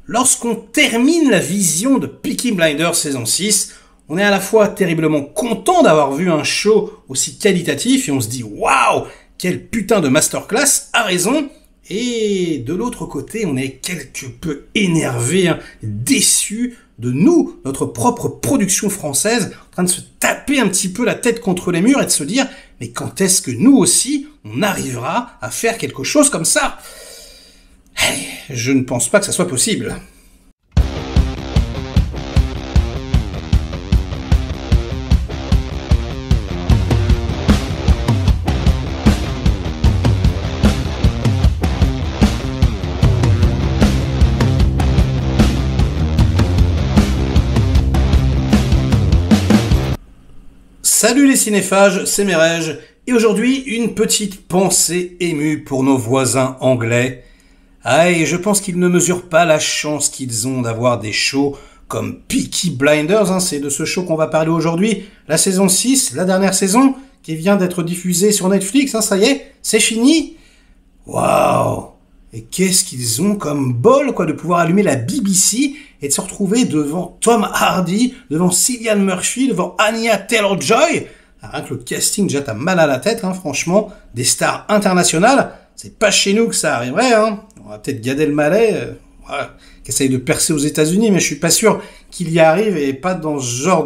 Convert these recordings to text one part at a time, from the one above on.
Lorsqu'on termine la vision de Peaky Blinders saison 6, on est à la fois terriblement content d'avoir vu un show aussi qualitatif et on se dit waouh, quel putain de masterclass, a raison. Et de l'autre côté, on est quelque peu énervé, déçu de nous, notre propre production française, en train de se taper un petit peu la tête contre les murs et de se dire mais quand est-ce que nous aussi, on arrivera à faire quelque chose comme ça? Je ne pense pas que ça soit possible. Salut les cinéphages, c'est Merege, et aujourd'hui une petite pensée émue pour nos voisins anglais. Ah, et je pense qu'ils ne mesurent pas la chance qu'ils ont d'avoir des shows comme Peaky Blinders, c'est de ce show qu'on va parler aujourd'hui, la saison 6, la dernière saison, qui vient d'être diffusée sur Netflix, ça y est, c'est fini. Waouh! Et qu'est-ce qu'ils ont comme bol, de pouvoir allumer la BBC et de se retrouver devant Tom Hardy, devant Cillian Murphy, devant Anya Taylor-Joy. Rien que le casting, déjà, t'as mal à la tête, franchement. Des stars internationales, c'est pas chez nous que ça arriverait, On va peut-être Gad Elmaleh, qui essaye de percer aux États-Unis, mais je suis pas sûr qu'il y arrive et pas dans ce genre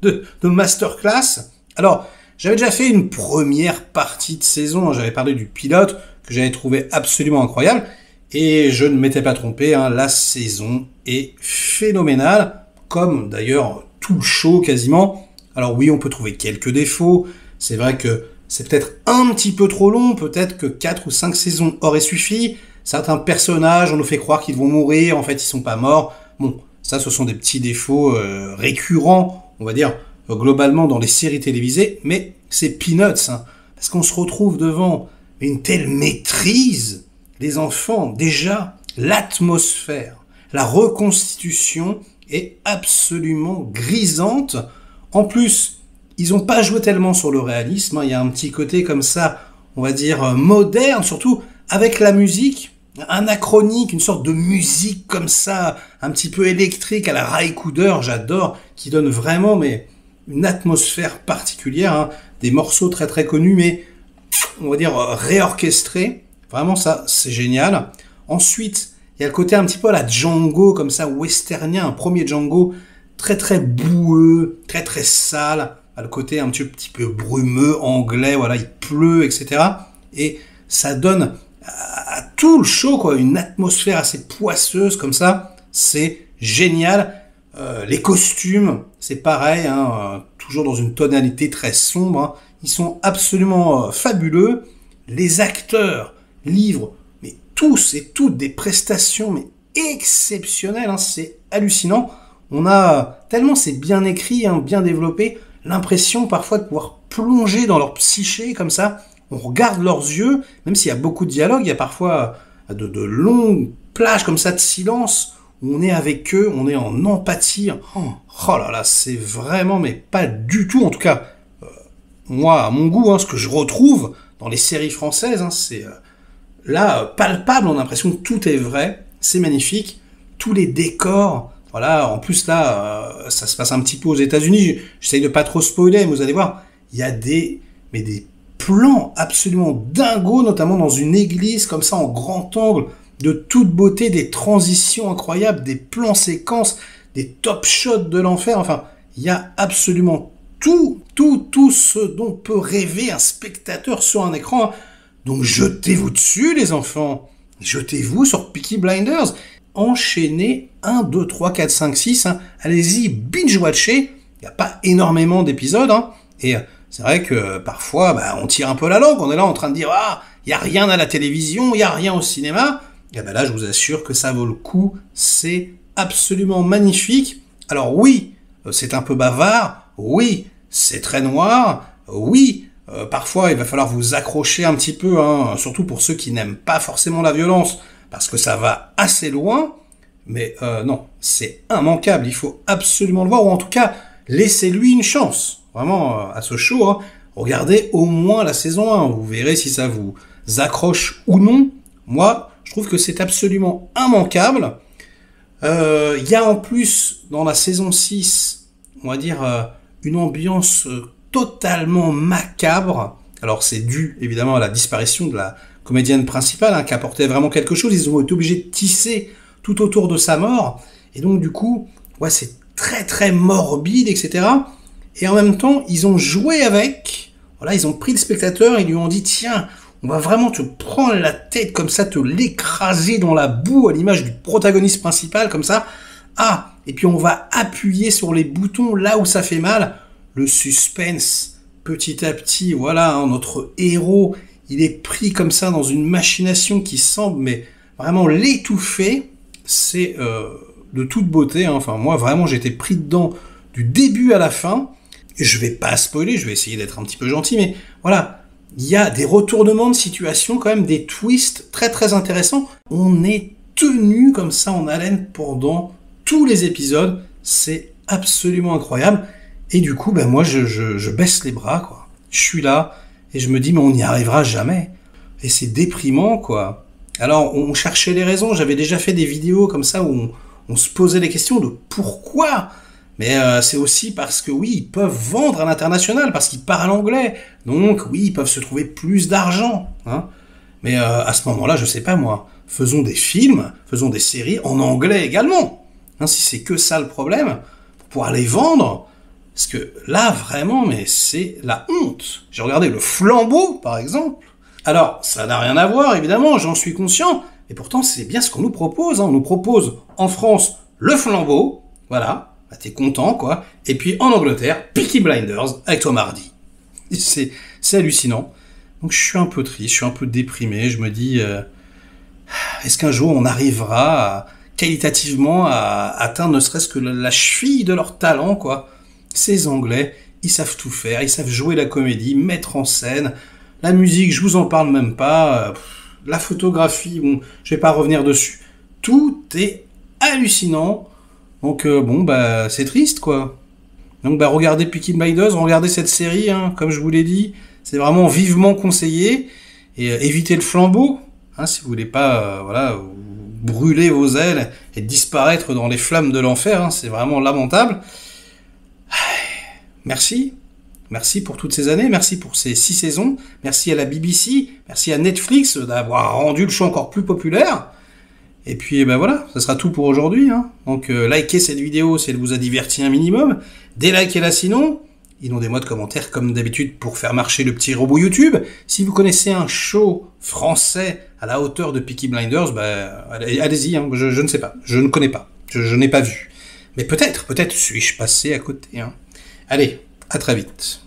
de masterclass. Alors, j'avais déjà fait une première partie de saison, j'avais parlé du pilote, que j'avais trouvé absolument incroyable, et je ne m'étais pas trompé, la saison est phénoménale, comme d'ailleurs tout le show quasiment. Alors oui, on peut trouver quelques défauts, c'est vrai que c'est peut-être un petit peu trop long, peut-être que 4 ou 5 saisons auraient suffi, certains personnages, on nous fait croire qu'ils vont mourir, en fait ils sont pas morts. Bon, ça ce sont des petits défauts récurrents, on va dire, globalement dans les séries télévisées, mais c'est peanuts, parce qu'on se retrouve devant une telle maîtrise, les enfants, déjà, l'atmosphère, la reconstitution est absolument grisante. En plus, ils n'ont pas joué tellement sur le réalisme, il y a un petit côté comme ça, on va dire moderne, surtout avec la musique, anachronique, une sorte de musique comme ça, un petit peu électrique à la Ray Cooder, j'adore, qui donne vraiment une atmosphère particulière, des morceaux très très connus, mais on va dire réorchestré. Vraiment ça, c'est génial. Ensuite, il y a le côté un petit peu à la Django, comme ça, westernien, un premier Django, très très boueux, très très sale, le côté un petit peu brumeux, anglais, il pleut, etc. Et ça donne à tout le show, une atmosphère assez poisseuse, comme ça, c'est génial. Les costumes, c'est pareil, toujours dans une tonalité très sombre, ils sont absolument fabuleux. Les acteurs livrent, mais tous et toutes des prestations mais exceptionnelles. C'est hallucinant. On a tellement c'est bien écrit, bien développé, l'impression parfois de pouvoir plonger dans leur psyché comme ça. On regarde leurs yeux, même s'il y a beaucoup de dialogue, il y a parfois de longues plages comme ça de silence où on est avec eux, on est en empathie. Oh là là, c'est vraiment, mais pas du tout, en tout cas. Moi, à mon goût, ce que je retrouve dans les séries françaises, c'est là, palpable, on a l'impression que tout est vrai, c'est magnifique, tous les décors, en plus là, ça se passe un petit peu aux États-Unis, j'essaye de pas trop spoiler, mais vous allez voir, il y a des plans absolument dingos, notamment dans une église, comme ça, en grand angle, de toute beauté, des transitions incroyables, des plans séquences, des top shots de l'enfer, il y a absolument tout ce dont peut rêver un spectateur sur un écran. Donc jetez-vous dessus, les enfants. Jetez-vous sur Peaky Blinders. Enchaînez 1, 2, 3, 4, 5, 6. Allez-y, binge-watchez. Il n'y a pas énormément d'épisodes. Et c'est vrai que parfois, on tire un peu la langue. On est là en train de dire, il n'y a rien à la télévision, il n'y a rien au cinéma. Et là, je vous assure que ça vaut le coup. C'est absolument magnifique. Alors oui, c'est un peu bavard. Oui, c'est très noir, oui, parfois il va falloir vous accrocher un petit peu, surtout pour ceux qui n'aiment pas forcément la violence, parce que ça va assez loin, mais non, c'est immanquable, il faut absolument le voir, ou en tout cas, laissez-lui une chance, vraiment, à ce show, regardez au moins la saison 1, vous verrez si ça vous accroche ou non. Moi, je trouve que c'est absolument immanquable. Il y a en plus, dans la saison 6, on va dire, une ambiance totalement macabre. Alors c'est dû évidemment à la disparition de la comédienne principale, qui apportait vraiment quelque chose. Ils ont été obligés de tisser tout autour de sa mort. Et donc du coup, ouais, c'est très très morbide, etc. Et en même temps, ils ont joué avec. Voilà, ils ont pris le spectateur, ils lui ont dit, tiens, on va vraiment te prendre la tête comme ça, te l'écraser dans la boue à l'image du protagoniste principal, comme ça. Ah, et puis on va appuyer sur les boutons là où ça fait mal. Le suspense, petit à petit, voilà, hein, notre héros, il est pris comme ça dans une machination qui semble, mais vraiment l'étouffer. C'est de toute beauté, hein. Enfin, moi, vraiment, j'étais pris dedans du début à la fin. Je vais pas spoiler, je vais essayer d'être un petit peu gentil, mais voilà. Il y a des retournements de situation, quand même, des twists très très intéressants. On est tenu comme ça en haleine pendant tous les épisodes. C'est absolument incroyable. Et du coup, ben moi, je baisse les bras, quoi. Je suis là et je me dis, mais on n'y arrivera jamais. Et c'est déprimant, quoi. Alors, on cherchait les raisons. J'avais déjà fait des vidéos comme ça où on se posait les questions de pourquoi. Mais c'est aussi parce que oui, ils peuvent vendre à l'international, parce qu'ils parlent anglais. Donc oui, ils peuvent se trouver plus d'argent. Hein. Mais à ce moment-là, je sais pas moi, faisons des films, faisons des séries en anglais également. Hein, si c'est que ça le problème, pour pouvoir les vendre. Parce que là, vraiment, mais c'est la honte. J'ai regardé Le Flambeau, par exemple. Alors, ça n'a rien à voir, évidemment, j'en suis conscient. Et pourtant, c'est bien ce qu'on nous propose. Hein. On nous propose en France Le Flambeau, voilà. Bah, t'es content, quoi. Et puis en Angleterre, Peaky Blinders avec Tom Hardy. C'est hallucinant. Donc je suis un peu triste, je suis un peu déprimé. Je me dis, est-ce qu'un jour on arrivera qualitativement à atteindre ne serait-ce que la cheville de leur talent, quoi. Ces Anglais, ils savent tout faire, ils savent jouer la comédie, mettre en scène. La musique, je vous en parle même pas. La photographie, bon, je vais pas revenir dessus. Tout est hallucinant. Donc bon, bah c'est triste, quoi. Donc bah regardez Peaky Blinders, regardez cette série, hein, comme je vous l'ai dit, c'est vraiment vivement conseillé. Et évitez Le Flambeau, hein, si vous voulez pas, voilà, brûler vos ailes et disparaître dans les flammes de l'enfer, hein, c'est vraiment lamentable. Merci. Merci pour toutes ces années, merci pour ces 6 saisons, merci à la BBC, merci à Netflix d'avoir rendu le show encore plus populaire. Et puis ben voilà, ça sera tout pour aujourd'hui. Hein. Donc likez cette vidéo si elle vous a diverti un minimum. Délikez-la sinon. Inondez-moi de commentaires comme d'habitude pour faire marcher le petit robot YouTube. Si vous connaissez un show français à la hauteur de Peaky Blinders, ben allez-y, hein. Je ne sais pas, je ne connais pas, je n'ai pas vu. Mais peut-être suis-je passé à côté. Hein. Allez, à très vite.